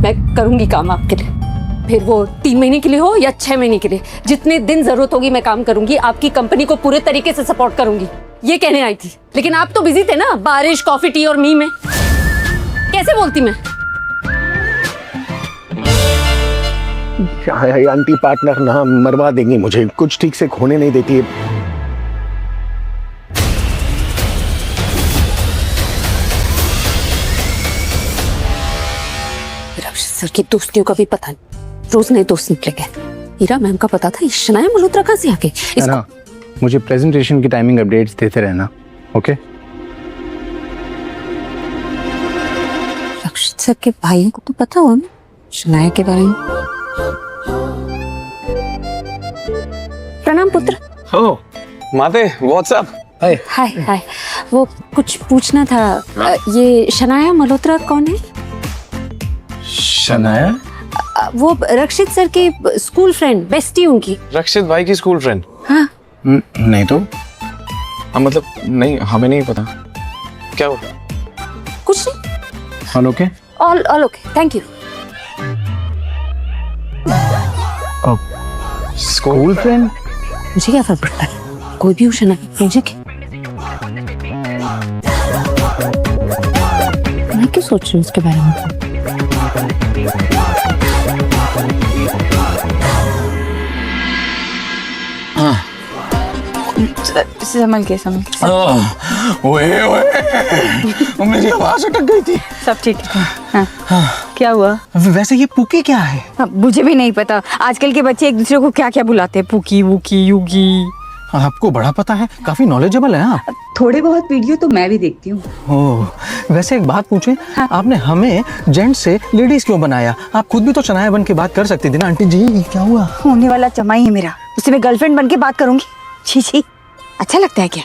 मैं करूंगी काम आपके लिए, फिर वो 3 महीने के लिए हो या 6 महीने के लिए, जितने दिन जरूरत होगी मैं काम करूंगी, आपकी कंपनी को पूरे तरीके से सपोर्ट करूंगी, ये कहने आई थी। लेकिन आप तो बिजी थे ना बारिश, कॉफी, टी और मी में, कैसे बोलती मैं? आंटी पार्टनर ना मरवा देंगी मुझे, कुछ ठीक से खोने नहीं देती है। रक्षित सर की दोस्तियों का भी पता नहीं, रोज नए दोस्त निकले गए। हीरा मैम का पता था, शनाया मल्होत्रा कहाँ से आके? ना, मुझे प्रेजेंटेशन की टाइमिंग अपडेट्स देते रहना, ओके? रक्षित सर के भाइयों को तो पता हो ना शनाया के बारे में। प्रणाम पुत्र। ओ माते, व्हाट्सअप? हाय हाय, वो कुछ पूछना था, ये शनाया मल्होत्रा कौन है? शनाया? वो रक्षित सर की स्कूल फ्रेंड, बेस्टी उनकी। रक्षित भाई की स्कूल फ्रेंड? हाँ। नहीं तो मतलब नहीं, हमें नहीं पता। क्या हुआ? कुछ नहीं। All okay? All okay, thank you. School friend? मुझे क्या फर्क पड़ता है, कोई भी हो शनाया, मुझे क्या? मैं क्यों सोच रही हूँ उसके बारे में? संभल के ओए मेरी आवाज अटक गई थी। सब ठीक है। हाँ। क्या हुआ? वैसे ये पुकी क्या है? मुझे भी नहीं पता, आजकल के बच्चे एक दूसरे को क्या क्या बुलाते हैं, पुकी, वुकी, युगी। आपको बड़ा पता है, काफी नॉलेजेबल है आप। थोड़े बहुत वीडियो तो मैं भी देखती हूँ। ओह, वैसे एक बात पूछे, आपने हमें जेंट्स से लेडीज क्यों बनाया? आप खुद भी तो शनाया बन के बात कर सकती थी ना आंटी जी। क्या हुआ? होने वाला चमाई है मेरा, उससे मैं गर्लफ्रेंड बन के बात करूंगी? छी छी, अच्छा लगता है क्या?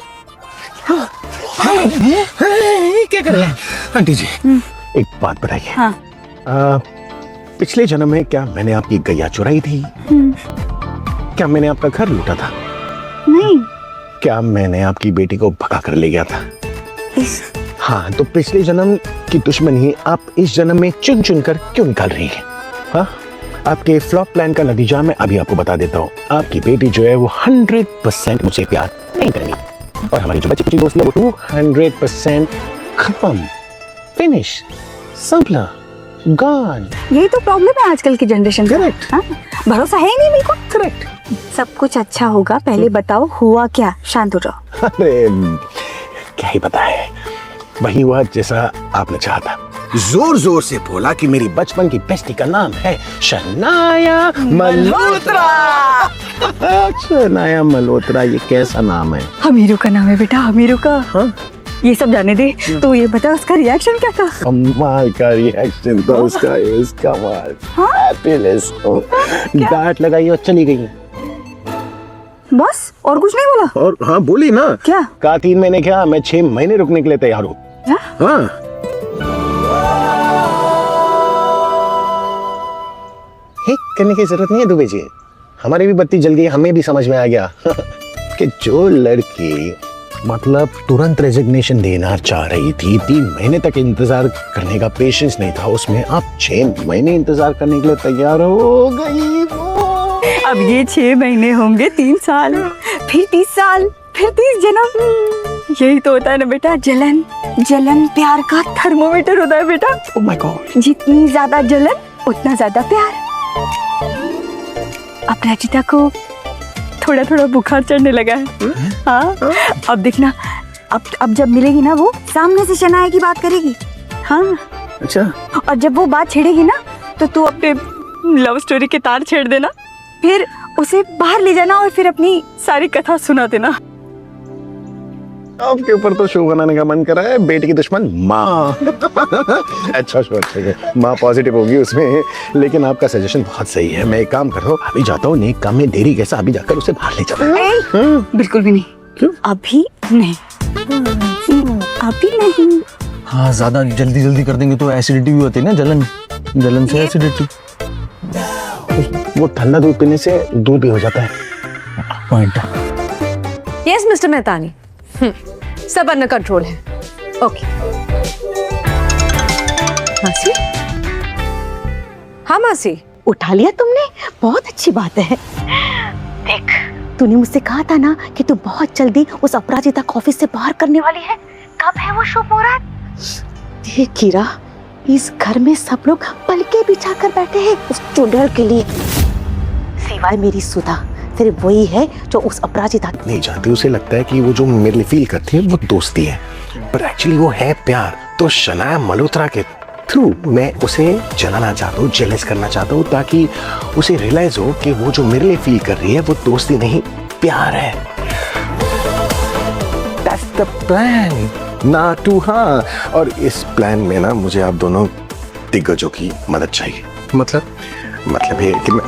क्या कर रहे हैं आंटी जी एक बात बताइए। हाँ। पिछले जन्म में क्या मैंने आपकी गैया चुराई थी? क्या मैंने आपका घर लूटा था? नहीं। क्या मैंने आपकी बेटी को भगा कर ले गया था? हाँ, तो पिछले जन्म की दुश्मनी आप इस जन्म में चुन चुन कर क्यों निकाल रही है? हाँ, आपके फ्लॉप प्लान का नतीजा मैं अभी आपको बता देता हूँ। आपकी बेटी जो है वो 100% मुझसे प्यार नहीं करेगी, और हमारी जो बच्ची दोस्त है वो 200% खत्म, फिनिश, संपला, गॉन। यही तो प्रॉब्लम है आजकल की जनरेशन का। करेक्ट। हाँ? भरोसा है ही नहीं बिल्कुल। करेक्ट। सब कुछ अच्छा होगा, पहले बताओ हुआ क्या? शांत हो जाओ। अरे क्या ही पता है, वही हुआ जैसा आपने चाहा था। जोर जोर से बोला कि मेरी बचपन की बेस्टी का नाम है शनाया मल्होत्रा। शनाया मल्होत्रा, ये कैसा नाम है? अमीरों का नाम है बेटा, अमीरों का। हाँ? ये सब जाने दे, तो ये बता उसका रिएक्शन क्या था? कमाल का रिएक्शन था उसका, इसका कमाल। हैप्पीनेस, डांट लगाई और चली गई। बस और कुछ नहीं बोला? और हाँ बोली ना। क्या? कहा 3 महीने क्या, मैं 6 महीने रुकने के लिए तैयार हूँ। हाँ। करने की जरूरत नहीं है दुबे जी, हमारी भी बत्ती जल गई, हमें भी समझ में आ गया कि जो लड़की मतलब तुरंत रेजिग्नेशन देना चाह रही थी, 3 महीने तक इंतजार करने का पेशेंस नहीं था उसमें, आप 6 महीने इंतजार करने के लिए तैयार हो गई वो। अब ये 6 महीने होंगे 3 साल, फिर 30 साल, फिर 30 जन्म। यही तो होता है ना बेटा, जलन। जलन प्यार का थर्मोमीटर होता है बेटा। Oh my God. जितनी ज्यादा जलन उतना ज्यादा प्यार। अब रचिता को थोड़ा थोड़ा बुखार चढ़ने लगा है। हाँ, अब देखना, अब जब मिलेगी ना वो सामने से शनाया की बात करेगी। हाँ। अच्छा। और जब वो बात छेड़ेगी ना तो तू अपने लव स्टोरी के तार छेड़ देना, फिर उसे बाहर ले जाना और फिर अपनी सारी कथा सुना देना। आपके ऊपर तो शो बनाने का मन कर रहा है, बेटी की दुश्मन माँ। अच्छा शो, अच्छा है, माँ पॉजिटिव होगी उसमें। लेकिन आपका सजेशन बहुत सही है, मैं एक काम कर रहा हूँ, अभी जाता हूँ, नेक काम में देरी कैसा, अभी जाकर उसे बाहर ले जाता। बिल्कुल भी नहीं। क्यों? अभी नहीं, अभी नहीं। हाँ, ज्यादा जल्दी जल्दी कर देंगे तो एसिडिटी भी होती है ना, जलन से एसिडिटी। वो ठंडा दूध पीने से दूध भी हो जाता है। पॉइंट। यस मिस्टर मेहतानी, सब अंडर कंट्रोल है। ओके। मासी, हाँ मासी। उठा लिया तुमने, बहुत अच्छी बात है। देख, तूने मुझसे कहा था ना कि तू बहुत जल्दी उस अपराजिता को ऑफिस से बाहर करने वाली है। कब है वो शुभ मुहूर्त? देख कीरा, इस घर में सब लोग पलके बिछा कर बैठे हैं उस चुड़ैल के लिए, सिवाय मेरी सुधा। फिर वही है जो उस अपराजिता नहीं जानती, उसे लगता है कि वो जो मेरे लिए फील करती है वो दोस्ती है, पर एक्चुअली वो है प्यार। तो शनाया मल्होत्रा के थ्रू मैं उसे जलाना चाहता हूँ, जेलस करना चाहता हूँ, ताकि उसे रियलाइज हो कि वो जो मेरे लिए फील कर रही है वो दोस्ती नहीं प्यार है। That's the plan, Naatu. हाँ, और इस प्लान में ना मुझे आप दोनों दिग्गजों की मदद चाहिए। मतलब है कि मैं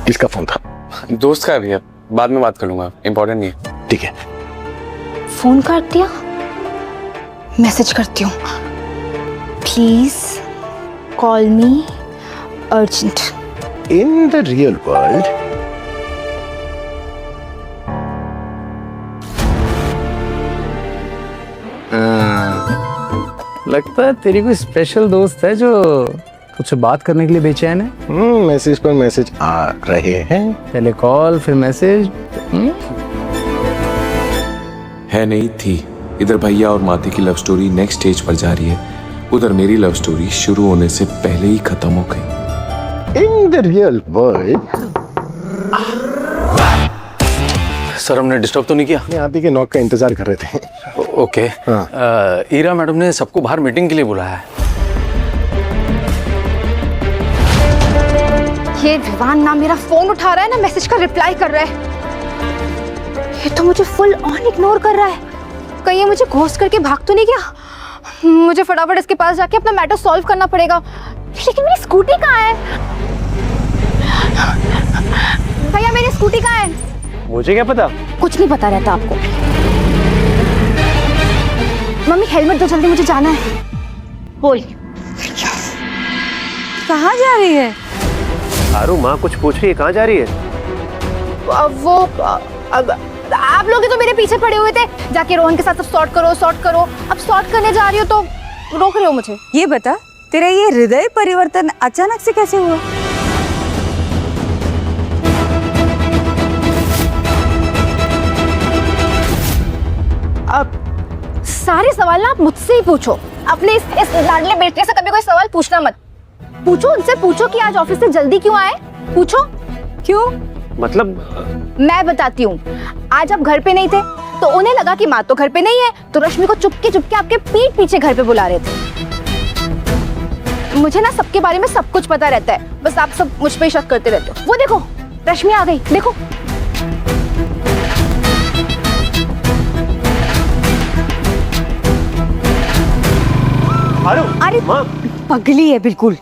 किसका फोन था? दोस्त का है भैया, बाद में बात कर लूंगा, इंपॉर्टेंट नहीं है। ठीक है, फोन काट दिया। मैसेज करती हूँ, please call me urgent. In the real world लगता है तेरी कोई स्पेशल दोस्त है जो तुझसे बात करने के लिए बेचैन है। मैसेज पर मैसेज आ रहे हैं। पहले कॉल फिर मैसेज। है नहीं थी। इधर भैया और माती की लव स्टोरी नेक्स्ट स्टेज पर जा रही है, उधर मेरी लव स्टोरी शुरू होने से पहले ही खत्म हो गई। In the real world sir, हमने डिस्टर्ब तो नहीं किया? आप ही के नॉक का इंतजार कर रहे थे। ओके। ईरा मैडम ने सबको बाहर मीटिंग के लिए बुलाया है। ये विवान ना मेरा फोन उठा रहा है ना मैसेज का रिप्लाई कर रहा है। ये तो मुझे फुल ऑन इग्नोर कर रहा है। कहीं ये मुझे घोस्ट करके भाग तो नहीं गया? मुझे फटाफट इसके पास जाके अपना मैटर सॉल्व करना पड़ेगा। लेकिन मेरी स्कूटी कहाँ है? भैया, मेरी स्कूटी कहाँ है? मुझे क्या पता? कुछ नहीं पता रहता आपको। मम्मी हेलमेट दो जल्दी, मुझे जाना है। बोल, कहाँ जा रही है? आरू, माँ कुछ पूछ रही है, कहाँ जा रही है? अब आप लोग ही तो मेरे पीछे पड़े हुए थे, जाके रोहन के साथ सब सॉर्ट करो। अब सॉर्ट करने जा रही हो तो रोक रहे हो मुझे। ये बता, तेरा ये हृदय परिवर्तन अचानक से कैसे हुआ? अब सारे सवाल ना आप मुझसे ही पूछो। अपने इस लाडले बेटे से कभी कोई सवाल पूछना मत। पूछो उनसे, पूछो कि आज ऑफिस से जल्दी क्यों आए। पूछो क्यों? मतलब मैं बताती हूँ। आज आप घर पे नहीं थे तो उन्हें लगा कि माँ तो घर पे नहीं है, तो रश्मि को चुपके आपके पीठ पीछे घर पे बुला रहे थे। मुझे ना सबके बारे में सब कुछ पता रहता है, बस आप सब मुझ पे शक करते रहते हो। वो देखो रश्मि आ गई, देखो। आरू, अरे माँ, पगली है बिल्कुल।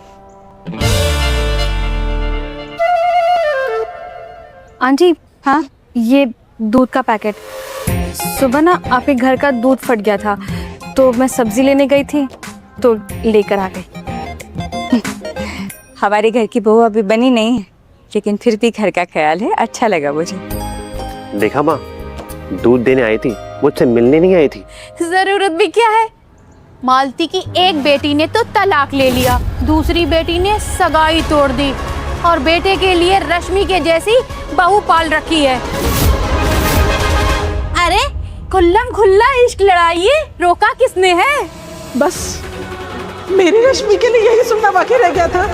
आंटी, हाँ, ये दूध का पैकेट। सुबह ना आपके घर का दूध फट गया था, तो मैं सब्जी लेने गई थी तो लेकर आ गई। हमारे घर की बहू अभी बनी नहीं है, लेकिन फिर भी घर का ख्याल है, अच्छा लगा मुझे। देखा माँ, दूध देने आई थी, मुझसे मिलने नहीं आई थी। जरूरत भी क्या है? मालती की एक बेटी ने तो तलाक ले लिया, दूसरी बेटी ने सगाई तोड़ दी और बेटे के लिए रश्मि के जैसी बहू पाल रखी है। अरे खुल्लम खुल्ला इश्क लड़ाइए, रोका किसने है? बस मेरी रश्मि के लिए यही सुनना बाकी रह गया था।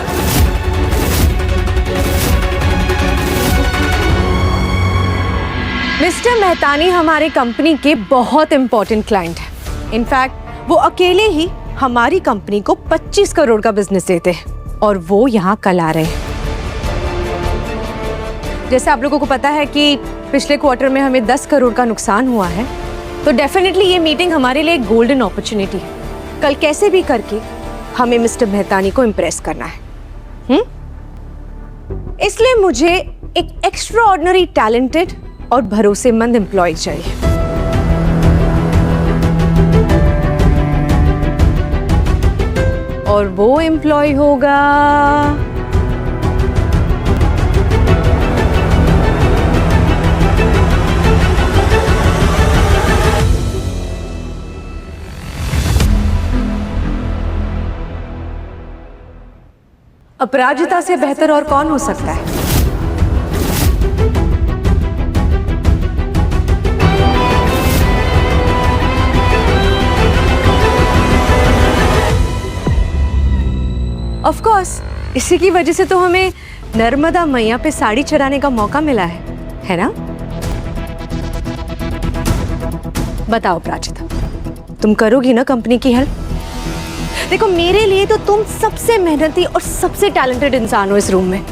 मिस्टर मेहतानी हमारे कंपनी के बहुत इंपॉर्टेंट क्लाइंट है। इनफैक्ट वो अकेले ही हमारी कंपनी को 25 करोड़ का बिजनेस देते हैं और वो यहाँ कल आ रहे हैं। जैसे आप लोगों को पता है कि पिछले क्वार्टर में हमें 10 करोड़ का नुकसान हुआ है, तो डेफिनेटली ये मीटिंग हमारे लिए एक गोल्डन अपॉर्चुनिटी है। कल कैसे भी करके हमें मिस्टर मेहतानी को इम्प्रेस करना है। इसलिए मुझे एक एक्स्ट्रा ऑर्डिनरी टैलेंटेड और भरोसेमंद एम्प्लॉय चाहिए। और वो एम्प्लॉय होगा अपराजिता से बेहतर और कौन हो सकता है? ऑफ कोर्स, इसी की वजह से तो हमें नर्मदा मैया पे साड़ी चढ़ाने का मौका मिला है ना? बताओ प्राचिता, तुम करोगी ना कंपनी की हेल्प? देखो, मेरे लिए तो तुम सबसे मेहनती और सबसे टैलेंटेड इंसान हो इस रूम में।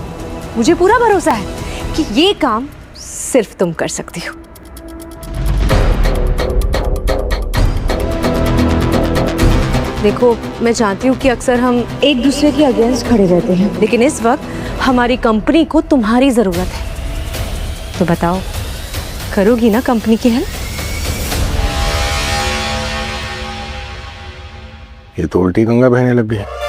मुझे पूरा भरोसा है कि ये काम सिर्फ तुम कर सकती हो। देखो, मैं चाहती हूँ कि अक्सर हम एक दूसरे के अगेंस्ट खड़े रहते हैं, लेकिन इस वक्त हमारी कंपनी को तुम्हारी जरूरत है। तो बताओ, करोगी ना कंपनी की हेल्प? ये तो उल्टी गंगा बहने लग गई।